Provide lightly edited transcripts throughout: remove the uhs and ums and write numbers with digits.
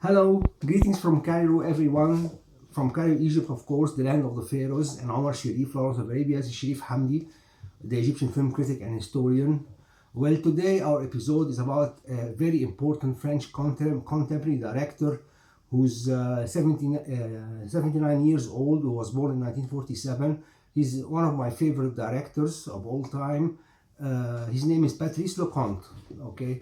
Hello, greetings from Cairo, everyone. From Cairo, Egypt, of course, the land of the pharaohs, and Omar Sharif, Lawrence of Arabia, Sharif Hamdi, the Egyptian film critic and historian. Well, today our episode is about a very important French contemporary director who's 79 years old, who was born in 1947. He's one of my favorite directors of all time. His name is Patrice Leconte. Okay.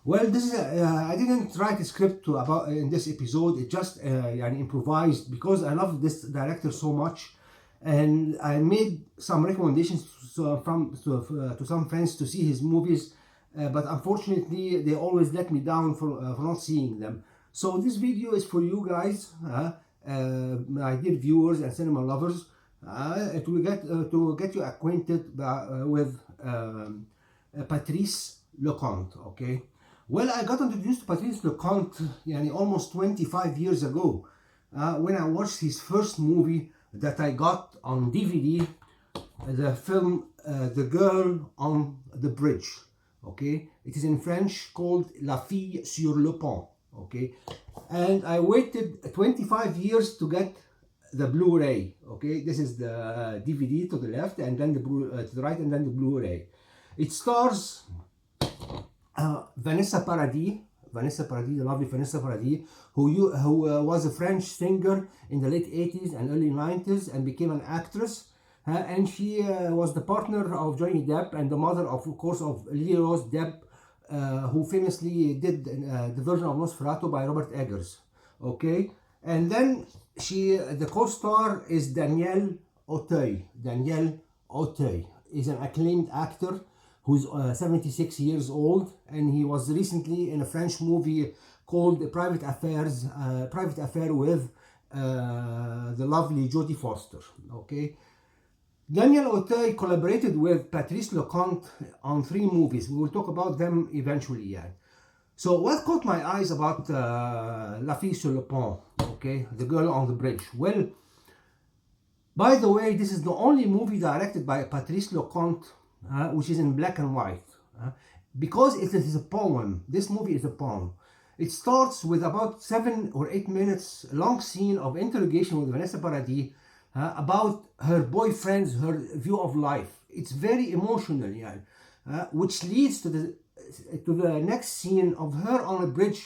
Well, this is I didn't write a script about in this episode. It just improvised because I love this director so much, and I made some recommendations to some friends to see his movies, but unfortunately they always let me down for not seeing them. So this video is for you guys, my dear viewers and cinema lovers, to get you acquainted with Patrice Leconte. Okay. Well, I got introduced to Patrice Leconte almost 25 years ago when I watched his first movie that I got on DVD, the film The Girl on the Bridge. Okay, it is in French called La Fille sur le Pont. Okay, and I waited 25 years to get the Blu-ray. Okay, this is the DVD to the left, and then to the right, and then the Blu-ray. It stars Vanessa Paradis, the lovely Vanessa Paradis, who was a French singer in the late 80s and early 90s and became an actress. And she was the partner of Johnny Depp and the mother, of course, of Lily Rose Depp, who famously did the version of Nosferatu by Robert Eggers. Okay, and then the co-star is Daniel Auteuil. Daniel Auteuil is an acclaimed actor who's 76 years old, and he was recently in a French movie called Private Affair with the lovely Jodie Foster. Okay, Daniel Auteuil collaborated with Patrice Leconte on 3 movies. We will talk about them eventually. Yeah. So what caught my eyes about La Fille sur le Pont? Okay, The Girl on the Bridge. Well, by the way, this is the only movie directed by Patrice Leconte which is in black and white, because it is a poem. This movie is a poem. It starts with about 7 or 8 minutes long scene of interrogation with Vanessa Paradis about her boyfriend's, her view of life. It's very emotional, which leads to the next scene of her on a bridge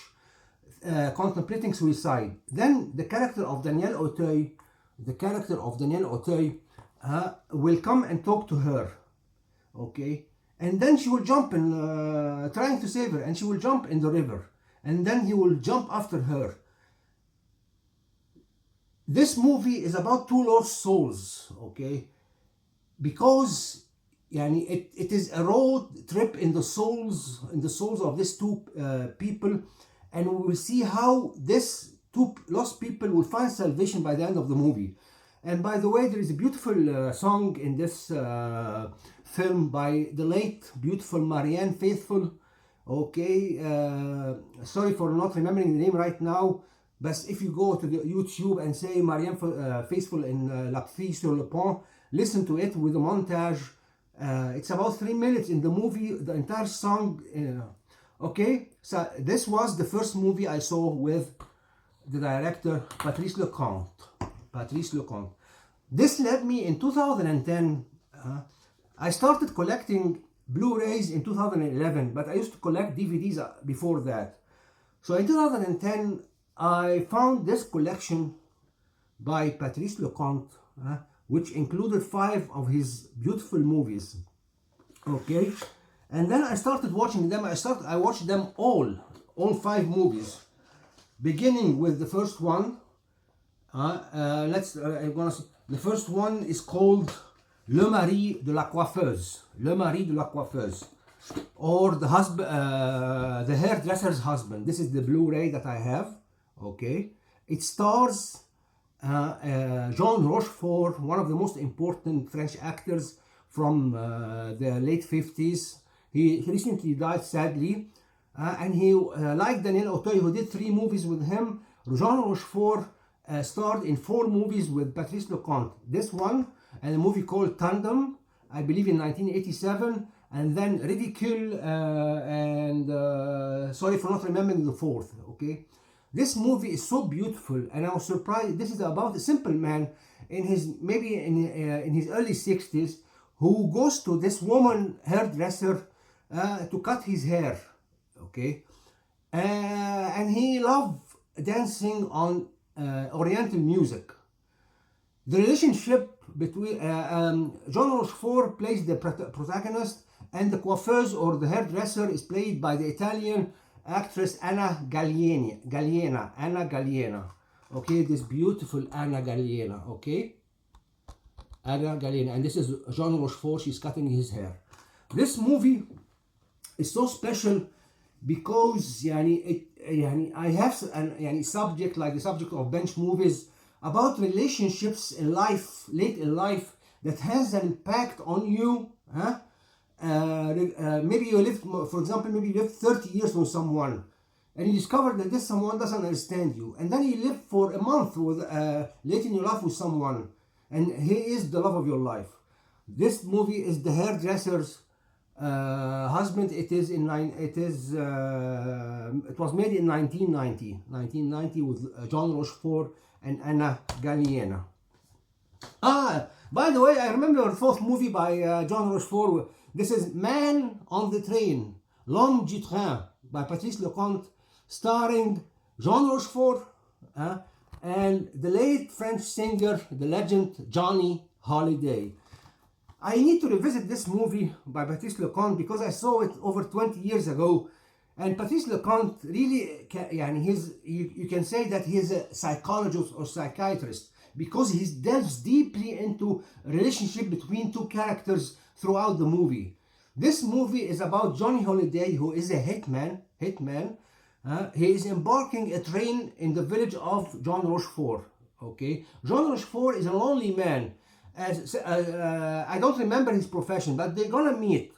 contemplating suicide. Then the character of Daniel Auteuil will come and talk to her. Okay, and then she will jump in, trying to save her, and she will jump in the river, and then he will jump after her. This movie is about 2 lost souls, okay, because it is a road trip in the souls of these 2 people, and we will see how these 2 lost people will find salvation by the end of the movie. And by the way, there is a beautiful song in this film by the late, beautiful Marianne Faithfull. Okay, sorry for not remembering the name right now, but if you go to the YouTube and say Marianne Faithfull in La Fille sur le Pont, listen to it with a montage. It's about 3 minutes in the movie, the entire song. Okay, so this was the first movie I saw with the director Patrice Leconte. This led me in 2010. I started collecting Blu-rays in 2011, but I used to collect DVDs before that. So in 2010, I found this collection by Patrice Leconte, which included 5 of his beautiful movies. Okay, and then I started watching them. I watched them all 5 movies, beginning with the first one. The first one is called Le Mari de la Coiffeuse. Or the husband, the hairdresser's husband. This is the Blu-ray that I have. Okay, it stars Jean Rochefort, one of the most important French actors from the late 50s. He recently died, sadly, and he, like Daniel Auteuil, who did 3 movies with him, Jean Rochefort starred in 4 movies with Patrice Leconte. This one, and a movie called Tandem, I believe in 1987, and then Ridicule, and sorry for not remembering the 4th, okay? This movie is so beautiful, and I was surprised. This is about a simple man in his maybe in his early 60s who goes to this woman hairdresser to cut his hair. Okay, and he loved dancing on Oriental music. The relationship between John Rochefort plays the protagonist, and the coiffeuse or the hairdresser is played by the Italian actress Anna Galliena. Anna Galliena. Okay, this beautiful Anna Galliena. Okay, Anna Galliena, and this is Jean Rochefort. She's cutting his hair. This movie is so special because I have an subject like the subject of bench movies about relationships in life, late in life, that has an impact on you. Maybe you lived, for example, maybe you lived 30 years with someone, and you discover that this someone doesn't understand you, and then you live for a month with late in your life with someone, and he is the love of your life. This movie is the hairdresser's husband. It was made in 1990 with John Rochefort and Anna Galliena. By the way, I remember the fourth movie by John Rochefort. This is Man on the Train, L'Homme du Train, by Patrice Leconte, starring Jean Rochefort and the late French singer, the legend Johnny Hallyday. I need to revisit this movie by Patrice Leconte because I saw it over 20 years ago. And Patrice Leconte really, you can say that he is a psychologist or psychiatrist because he delves deeply into a relationship between two characters throughout the movie. This movie is about Johnny Hallyday, who is a hitman. He is embarking a train in the village of Jean Rochefort. Okay, Jean Rochefort is a lonely man. I don't remember his profession, but they're gonna meet,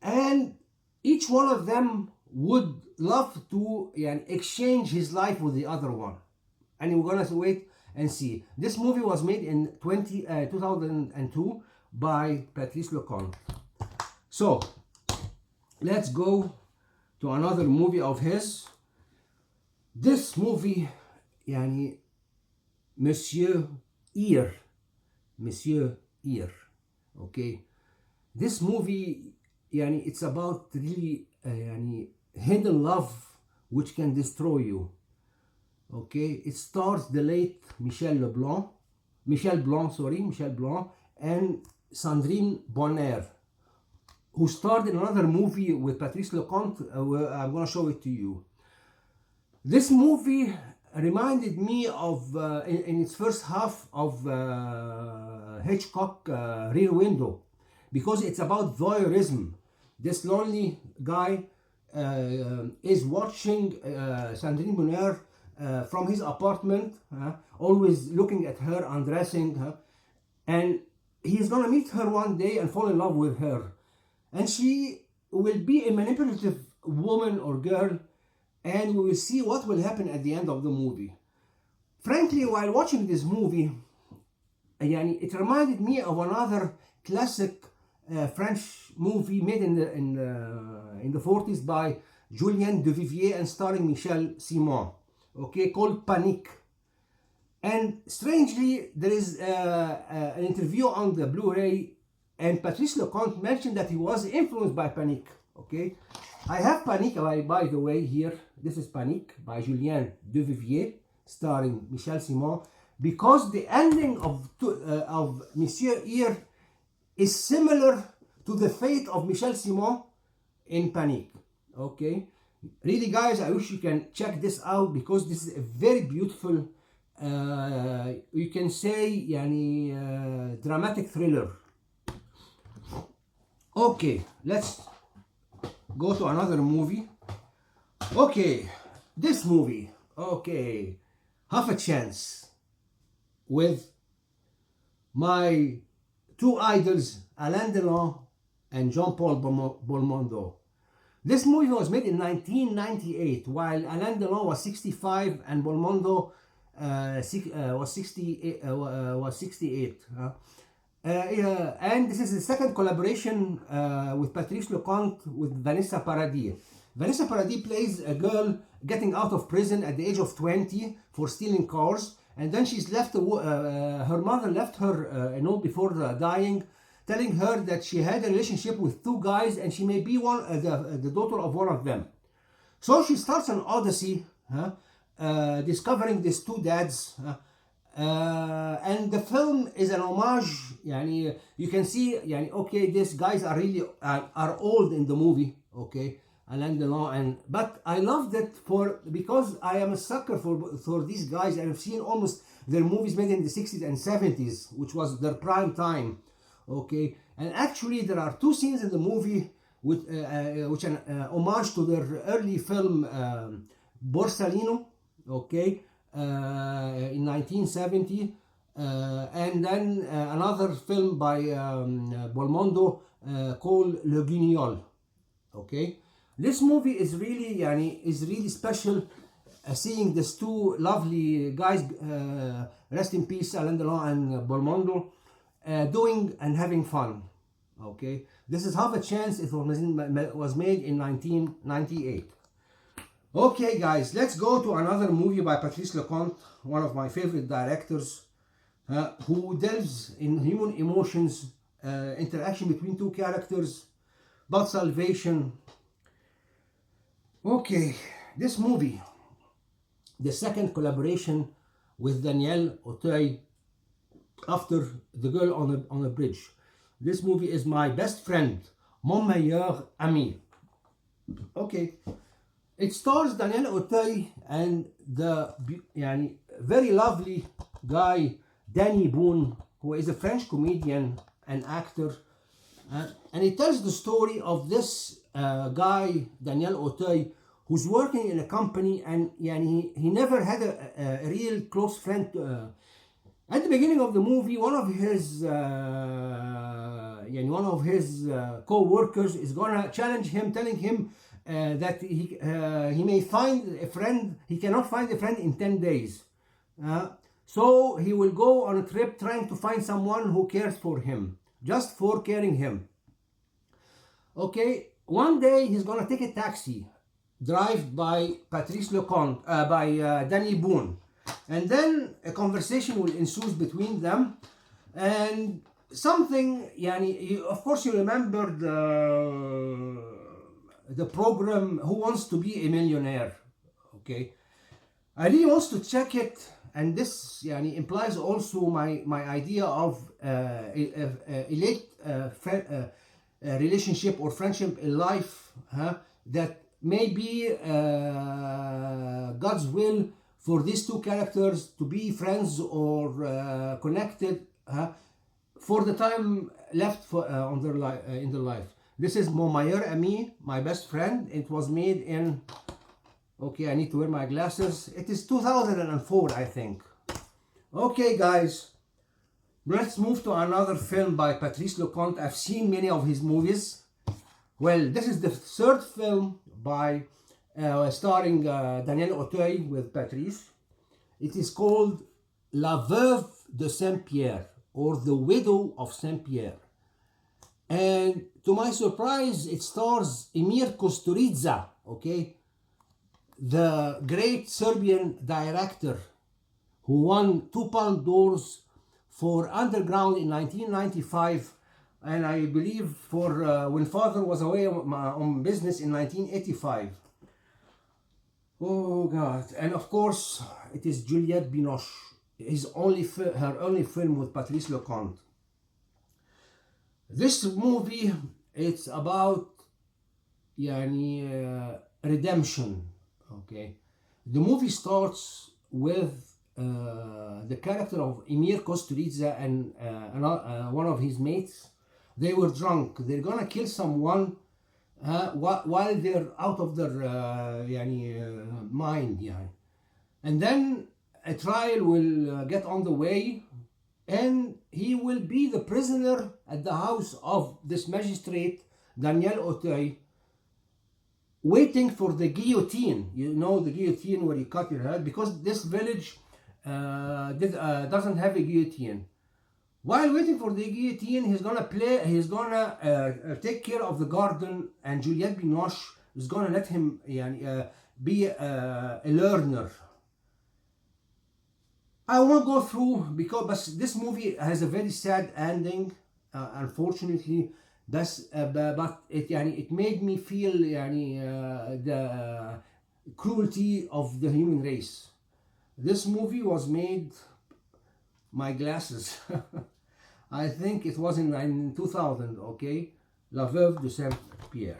and each one of them would love to exchange his life with the other one, and we're gonna wait and see. This movie was made in 2002 by Patrice Leconte. So let's go to another movie of his. This movie, Monsieur Ear. Okay, this movie it's about really hidden love which can destroy you. Okay, it stars the late Michel Blanc and Sandrine Bonnaire, who starred in another movie with Patrice Leconte. I'm going to show it to you. This movie reminded me of, in its first half, of Hitchcock Rear Window, because it's about voyeurism. This lonely guy is watching Sandrine Bonnaire from his apartment, always looking at her, undressing her, and he's gonna meet her one day and fall in love with her, and she will be a manipulative woman or girl, and we will see what will happen at the end of the movie. Frankly, while watching this movie, it reminded me of another classic French movie made in the 40s by Julien Duvivier and starring Michel Simon, okay, called Panique. And strangely, there is an interview on the Blu-ray, and Patrice Leconte mentioned that he was influenced by Panique. Okay, I have Panique, by the way, here. This is Panique by Julien Duvivier, starring Michel Simon, because the ending of Monsieur Ear is similar to the fate of Michel Simon in Panique. Okay, really, guys, I wish you can check this out because this is a very beautiful, you can say, dramatic thriller. Okay, let's go to another movie. Okay, this movie. Okay, Half a Chance, with my two idols, Alain Delon and Jean-Paul Belmondo. This movie was made in 1998, while Alain Delon was 65 and Belmondo was 68. And this is the second collaboration with Patrice Leconte with Vanessa Paradis. Vanessa Paradis plays a girl getting out of prison at the age of 20 for stealing cars. And then she's left, her mother left her a note before dying, telling her that she had a relationship with two guys and she may be the daughter of one of them. So she starts an odyssey, discovering these two dads. And the film is an homage. Yani, you can see, yani, okay, these guys are really are old in the movie, okay, Alain Delon, but I loved it because I am a sucker for these guys, and I've seen almost their movies made in the 60s and 70s, which was their prime time, okay. And actually, there are two scenes in the movie which an homage to their early film Borsalino, okay, in 1970, and then another film by Belmondo called Le Guignol, okay. This movie is really special, seeing these two lovely guys, rest in peace, Alain Delon and Belmondo, doing and having fun, okay. This is Half a Chance. It was made in 1998. Okay guys, let's go to another movie by Patrice Leconte, one of my favorite directors, who delves in human emotions, interaction between two characters, about salvation. Okay, this movie, the second collaboration with Daniel Auteuil after The Girl on a Bridge. This movie is My Best Friend, Mon Meilleur Ami. Okay. It stars Daniel Auteuil and the very lovely guy Danny Boone, who is a French comedian and actor, and it tells the story of this guy Daniel Auteuil, who's working in a company, and he never had a real close friend. At the beginning of the movie, one of his co-workers is gonna challenge him, telling him that he may find a friend. He cannot find a friend in 10 days. So he will go on a trip trying to find someone who cares for him, just for caring him. Okay, one day he's gonna take a taxi, driven by Patrice Leconte, by Danny Boone. And then a conversation will ensue between them. And something, of course you remember the program Who Wants to Be a Millionaire, okay. I really want to check it, and this implies also my idea of a late relationship or friendship in life, that may be God's will for these two characters to be friends or connected for the time left in their life. This is Mon Meilleur Ami, My Best Friend. It was made in, okay, I need to wear my glasses. It is 2004, I think. Okay, guys, let's move to another film by Patrice Leconte. I've seen many of his movies. Well, this is the third film by starring Daniel Auteuil with Patrice. It is called La Veuve de Saint-Pierre, or The Widow of Saint-Pierre. And to my surprise, it stars Emir Kusturica, okay, the great Serbian director who won 2 Palme d'Ors for Underground in 1995, and I believe for When Father Was Away on Business in 1985. Oh God! And of course, it is Juliette Binoche, her only film with Patrice Leconte. This movie, it's about redemption. Okay, the movie starts with the character of Emir Kusturica and one of his mates. They were drunk. They're gonna kill someone while they're out of their mind. And then a trial will get on the way, and he will be the prisoner at the house of this magistrate, Daniel Auteuil, waiting for the guillotine. You know the guillotine where you cut your head, because this village doesn't have a guillotine. While waiting for the guillotine, he's gonna take care of the garden, and Juliette Binoche is gonna let him be a learner. I won't go through because but this movie has a very sad ending, unfortunately. But it made me feel the cruelty of the human race. This movie was made, my glasses, I think it was in 2000, okay? La Veuve de Saint-Pierre.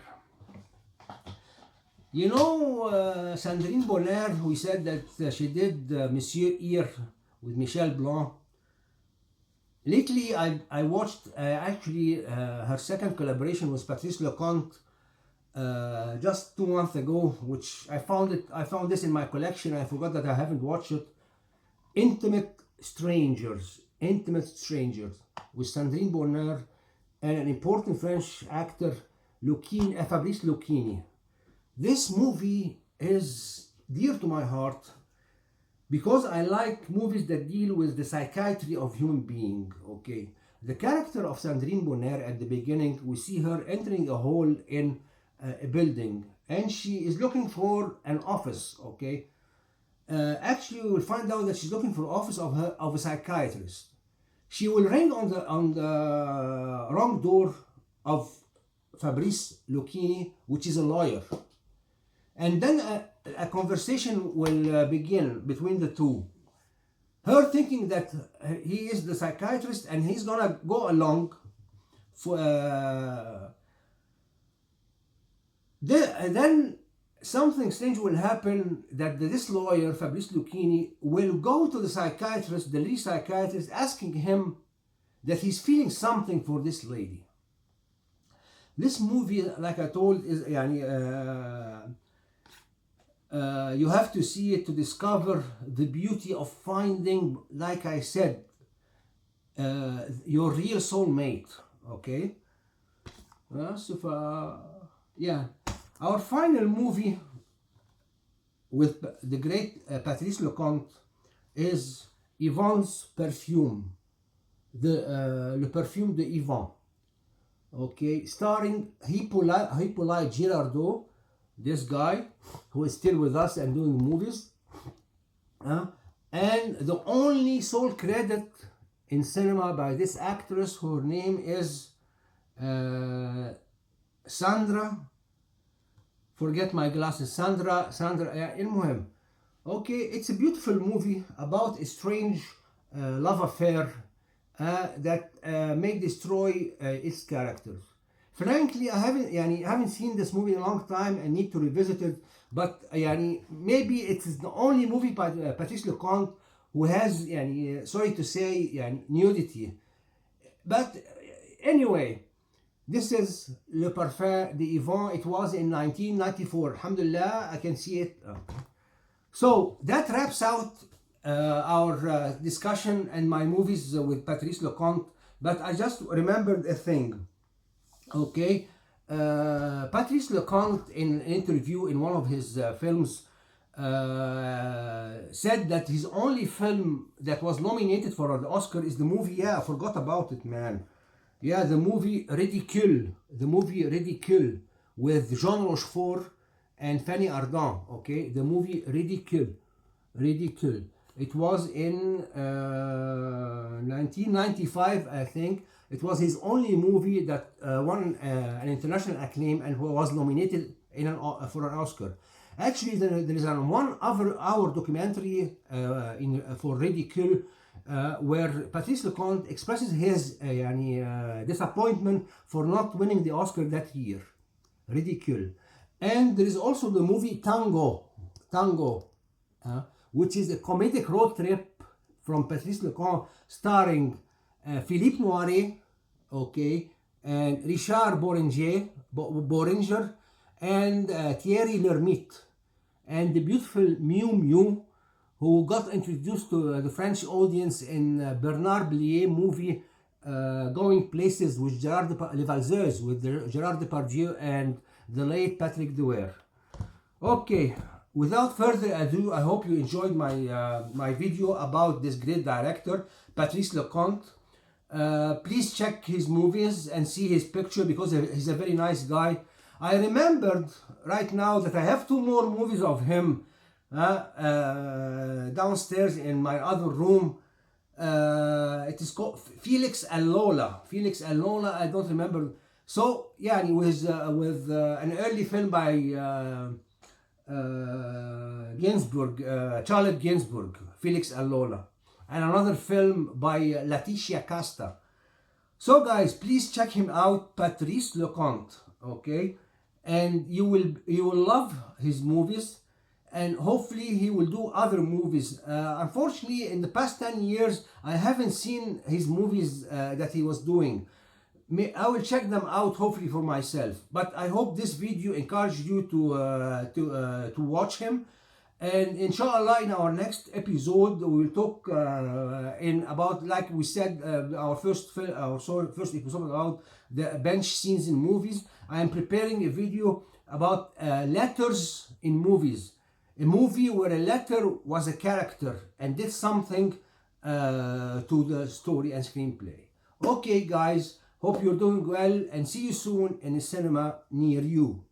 You know Sandrine Bonnaire, who said that she did Monsieur Here with Michel Blanc. Lately, I watched actually her second collaboration with Patrice Leconte just 2 months ago, which I found this in my collection. I forgot that I haven't watched it. Intimate Strangers with Sandrine Bonnaire and an important French actor, Fabrice Lucchini. This movie is dear to my heart because I like movies that deal with the psychiatry of human being, okay? The character of Sandrine Bonnaire at the beginning, we see her entering a hall in a building and she is looking for an office, okay? Actually, we will find out that she's looking for office of a psychiatrist. She will ring on the wrong door of Fabrice Lucchini, which is a lawyer. And then a conversation will begin between the two. Her thinking that he is the psychiatrist and he's gonna go along for. Then something strange will happen, that this lawyer, Fabrice Lucchini, will go to the psychiatrist, the lead psychiatrist, asking him that he's feeling something for this lady. This movie, like I told, is you have to see it to discover the beauty of finding, like I said, your real soulmate, okay? Yeah. Our final movie with the great Patrice Leconte is Yvon's Perfume, Le Perfume de Yvon, okay, starring Hippolyte Girardot, this guy who is still with us and doing movies, and the only sole credit in cinema by this actress, her name is Sandra, forget my glasses, Sandra, المهم. Okay, it's a beautiful movie about a strange love affair that may destroy its characters. Frankly, I haven't seen this movie in a long time and need to revisit it, but maybe it is the only movie by Patrice Leconte who has, sorry to say, nudity. But anyway, this is Le Parfum de Yvon. It was in 1994. Alhamdulillah, I can see it. So that wraps out our discussion and my movies with Patrice Leconte. But I just remembered a thing. Okay, Patrice Leconte, in an interview in one of his films, said that his only film that was nominated for an Oscar is the movie, I forgot about it, man. Yeah, the movie Ridicule with Jean Rochefort and Fanny Ardant, okay, the movie Ridicule. It was in 1995, I think. It was his only movie that won an international acclaim and was nominated for an Oscar. Actually, there is a 1 hour documentary for Ridicule where Patrice Leconte expresses his disappointment for not winning the Oscar that year. Ridicule. And there is also the movie Tango, which is a comedic road trip from Patrice Leconte starring Philippe Noiret, okay, and Richard Bohringer, and Thierry Lhermitte, and the beautiful Miu Miu, who got introduced to the French audience in Bernard Blier movie Going Places with Les Valseuses, with Gérard Depardieu and the late Patrick Dewar. Okay, without further ado, I hope you enjoyed my video about this great director, Patrice Leconte. Please check his movies and see his picture because he's a very nice guy. I remembered right now that I have 2 more movies of him downstairs in my other room. It is called Felix and Lola. Felix and Lola, I don't remember. So yeah, it was with an early film by Gainsbourg, Charlotte Gainsbourg, Felix and Lola, and another film by Leticia Casta. So guys, please check him out, Patrice Leconte, okay? And you will love his movies, and hopefully he will do other movies. Unfortunately, in the past 10 years, I haven't seen his movies that he was doing. I will check them out hopefully for myself. But I hope this video encouraged you to watch him. And inshallah, in our next episode, we will talk in about, like we said, our first episode about the bench scenes in movies. I am preparing a video about letters in movies. A movie where a letter was a character and did something to the story and screenplay. Okay, guys, hope you're doing well, and see you soon in a cinema near you.